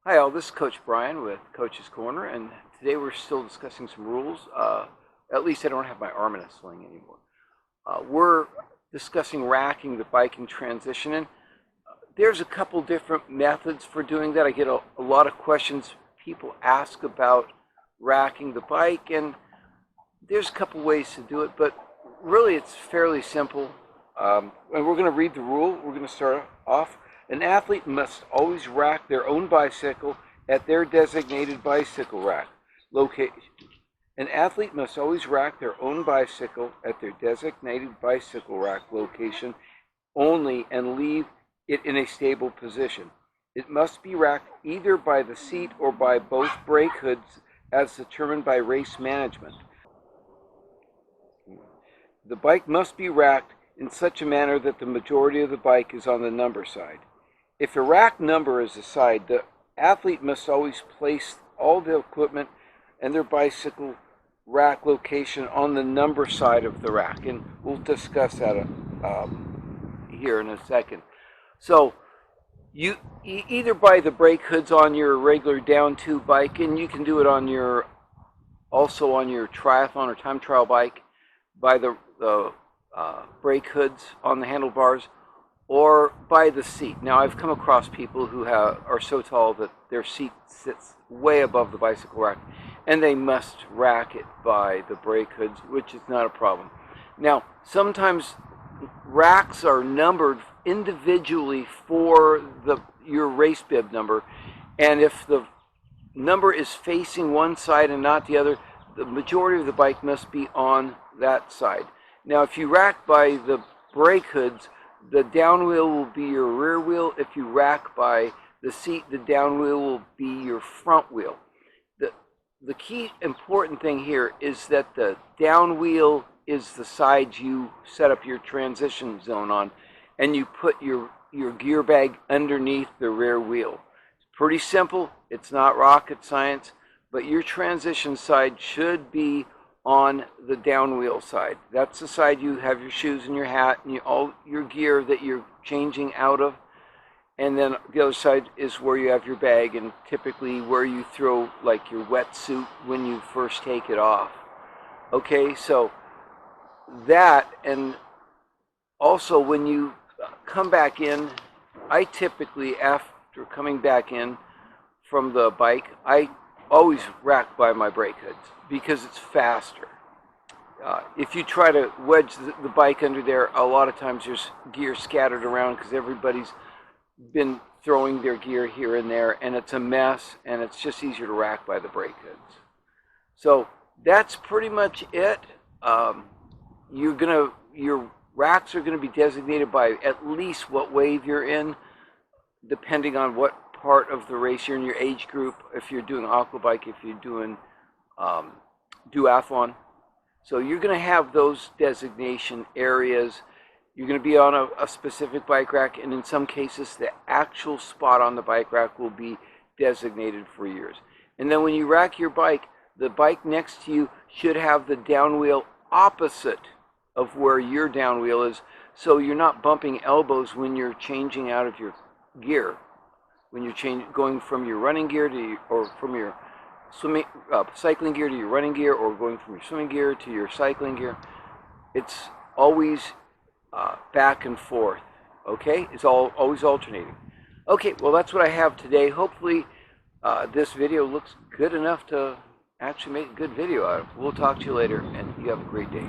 Hi all, this is Coach Brian with Coach's Corner, and today we're still discussing some rules. At least I don't have my arm in a sling anymore. We're discussing racking the bike in transition, and there's a couple different methods for doing that. I get a lot of questions people ask about racking the bike, and there's a couple ways to do it, but really it's fairly simple. And we're going to read the rule. We're going to start off. An athlete must always rack their own bicycle at their designated bicycle rack location. An athlete must always rack their own bicycle at their designated bicycle rack location only and leave it in a stable position. It must be racked either by the seat or by both brake hoods as determined by race management. The bike must be racked in such a manner that the majority of the bike is on the number side. If a rack number is aside, the athlete must always place all the equipment and their bicycle rack location on the number side of the rack, and we'll discuss that here in a second. So you either by the brake hoods on your regular down tube bike, and you can do it on your also on your triathlon or time trial bike by the brake hoods on the handlebars, or by the seat. Now, I've come across people who are so tall that their seat sits way above the bicycle rack, and they must rack it by the brake hoods, which is not a problem. Now, sometimes racks are numbered individually for your race bib number, and if the number is facing one side and not the other, the majority of the bike must be on that side. Now, if you rack by the brake hoods, the down wheel will be your rear wheel. If you rack by the seat, the down wheel will be your front wheel. The key important thing here is that the down wheel is the side you set up your transition zone on, and you put your gear bag underneath the rear wheel. It's pretty simple. It's not rocket science, but your transition side should be on the down wheel side. That's the side you have your shoes and your hat and all your gear that you're changing out of. And then the other side is where you have your bag, and typically where you throw like your wetsuit when you first take it off. Okay, so that, and also when you come back in, I typically, after coming back in from the bike, I always rack by my brake hoods because it's faster. If you try to wedge the bike under there, a lot of times there's gear scattered around because everybody's been throwing their gear here and there, and it's a mess, and it's just easier to rack by the brake hoods. So that's pretty much it. Your racks are going to be designated by at least what wave you're in, depending on what part of the race you're in, your age group, if you're doing aquabike, if you're doing duathlon. So you're going to have those designation areas. You're going to be on a specific bike rack, and in some cases the actual spot on the bike rack will be designated for yours. And then when you rack your bike, the bike next to you should have the down wheel opposite of where your down wheel is, so you're not bumping elbows when you're changing out of your gear. When you're going from your running gear or from your cycling gear to your running gear, or going from your swimming gear to your cycling gear, it's always back and forth. Okay, it's always alternating. Okay, well, that's what I have today. Hopefully this video looks good enough to actually make a good video out of. We'll talk to you later, and you have a great day.